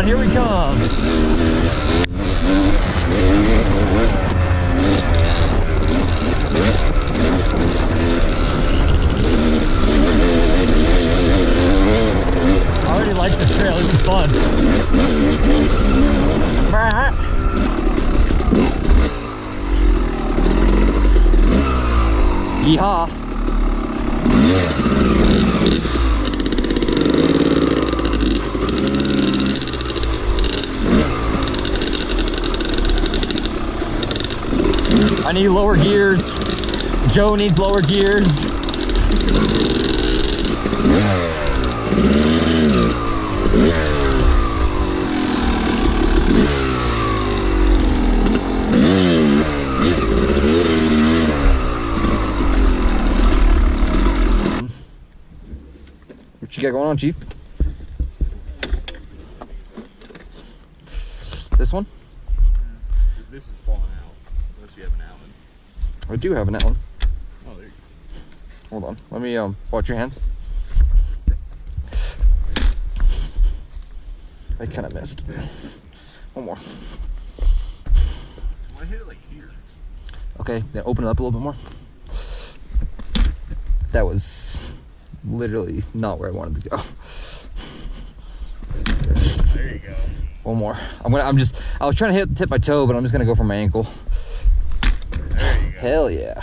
on, here we come. I already like this trail, this is fun. Yeehaw. I need lower gears. Joe needs lower gears. What you got going on, Chief? This one? This is falling out, unless you have an Allen. I do have an Allen. Oh, there you go. Hold on. Let me watch your hands. I kind of missed. One more. I hit it like here. Okay, then open it up a little bit more. That was literally not where I wanted to go. There you go. One more. I was trying to tip my toe, but I'm just gonna go for my ankle. There you go. Hell yeah.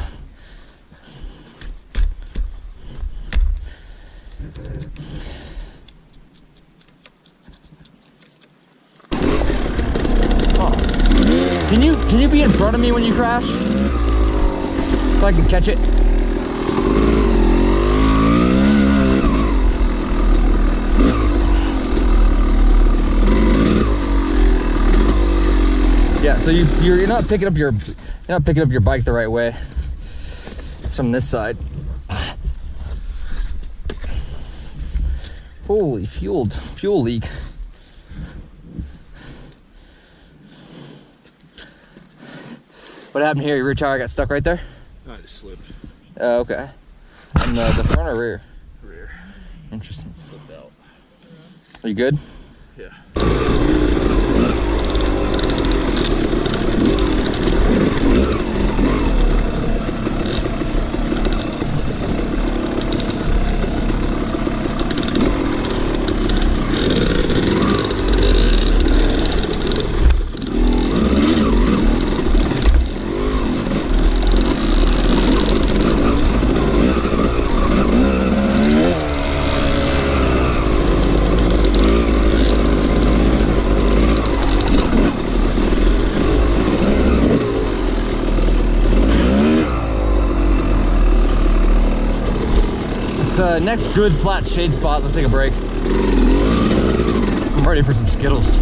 Oh. Can you be in front of me when you crash? So I can catch it? Yeah, so you're not picking up your bike the right way. It's from this side. Holy fuel leak. What happened here? Your rear tire got stuck right there? No, I just slipped. Oh, okay. And the front or rear? Rear. Interesting. Slipped out. Are you good? Yeah. Next good flat shade spot. Let's take a break. I'm ready for some Skittles.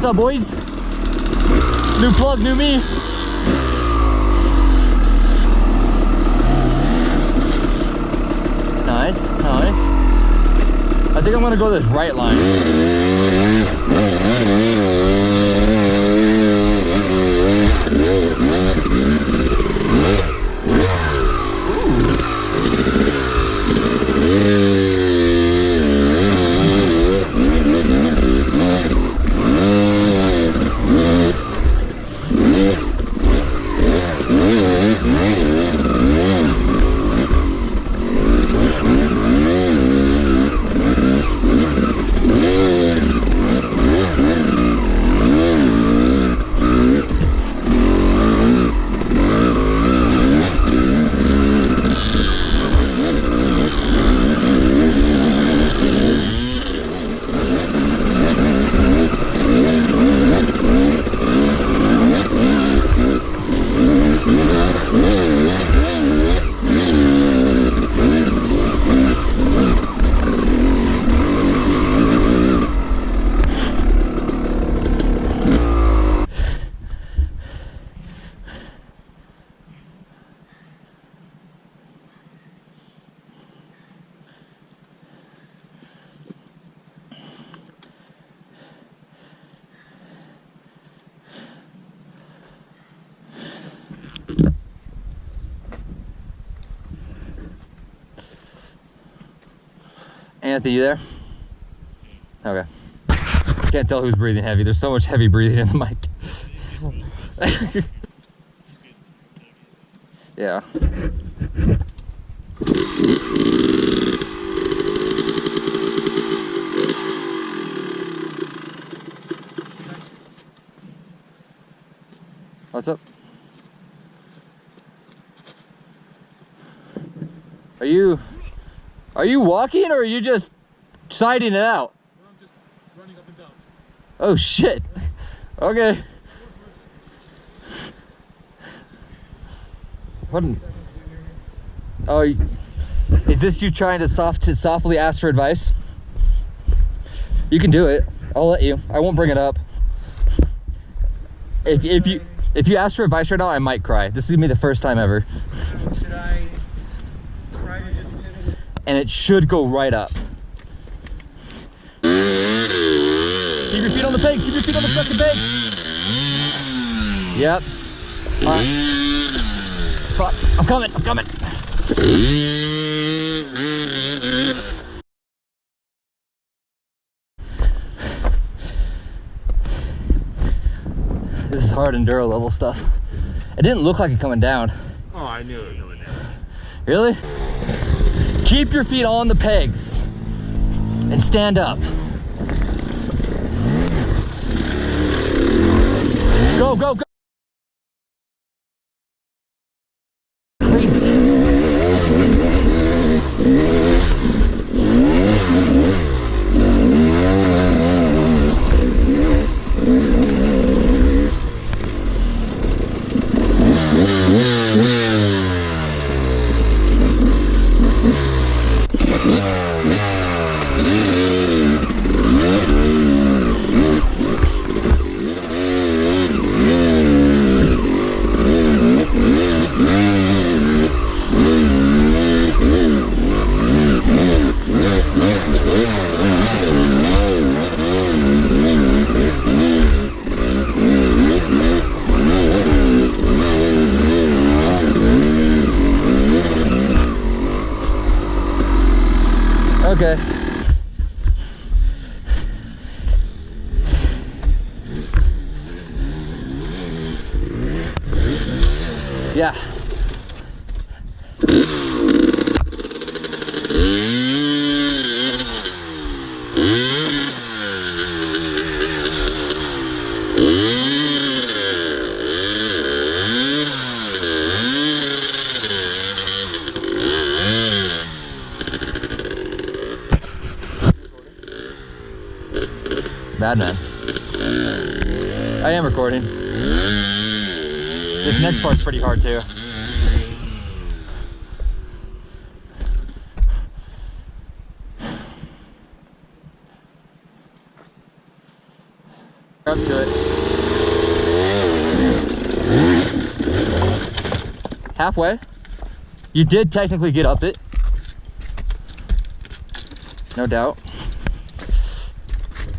up, boys? New plug, new me. Nice, nice. I think I'm gonna go this right line. Anthony, you there? Okay. Can't tell who's breathing heavy. There's so much heavy breathing in the mic. Yeah. What's up? Are you walking or are you just siding it out? No, I'm just running up and down. Oh shit. Okay. What? Oh, is this you trying to softly ask for advice? You can do it. I'll let you. I won't bring it up. If you ask for advice right now, I might cry. This is gonna be the first time ever. Should I try to just... And it should go right up. Keep your feet on the pegs. Keep your feet on the fucking pegs. Yep. All right. Fuck. I'm coming. I'm coming. This is hard enduro level stuff. It didn't look like it coming down. Oh, I knew it was going down. Really? Keep your feet on the pegs and stand up. Go, go, go. Crazy. Okay. Yeah. Bad man. I am recording. This next part's pretty hard too. Up to it. Halfway. You did technically get up it. No doubt.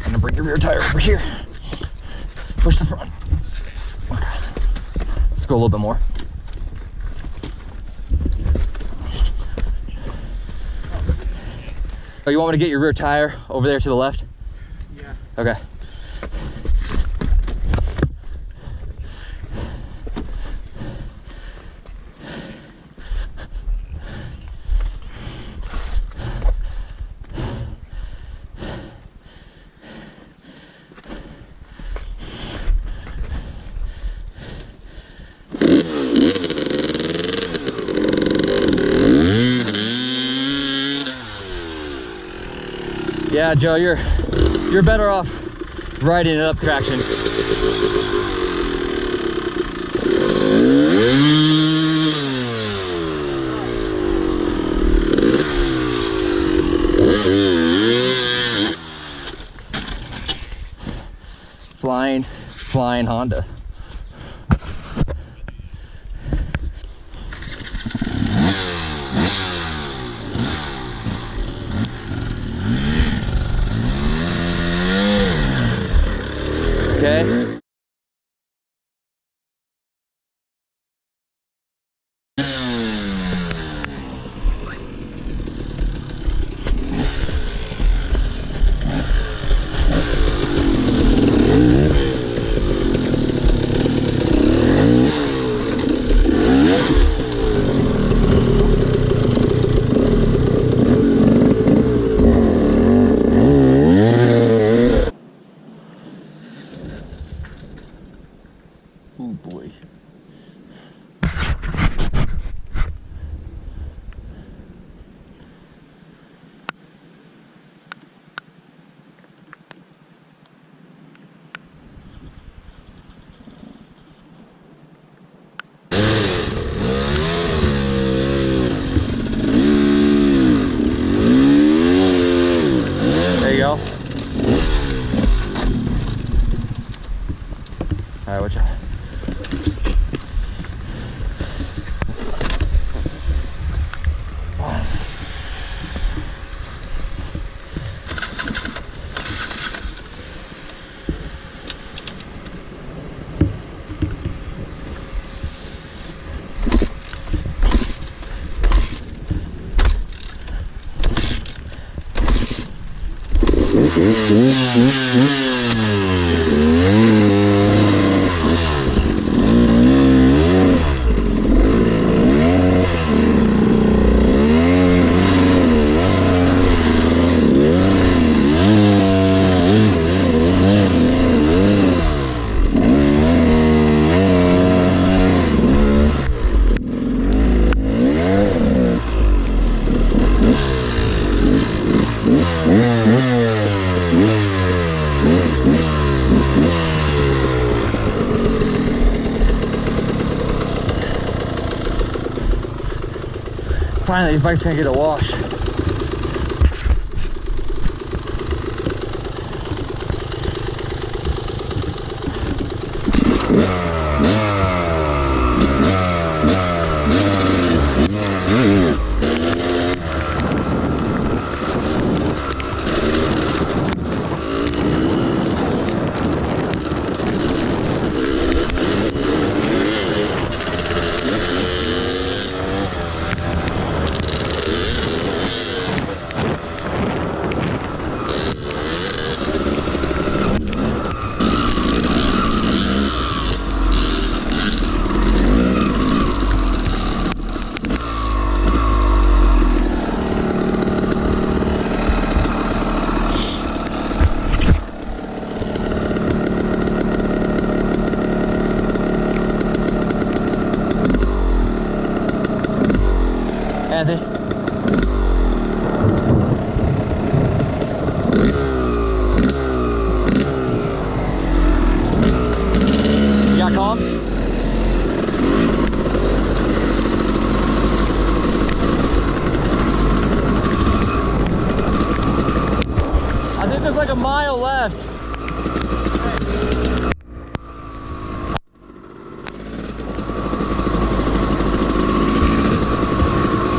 I'm gonna bring your rear tire over here. Push the front. Okay. Let's go a little bit more. Oh, you want me to get your rear tire over there to the left? Yeah. Okay. Yeah, Joe, you're better off riding it up traction. Flying Honda. Okay. Oh boy. There you go. All right, watch out. Finally, these bikes are gonna get a wash. Anthony. You got comms? I think there's like a mile left. Hey.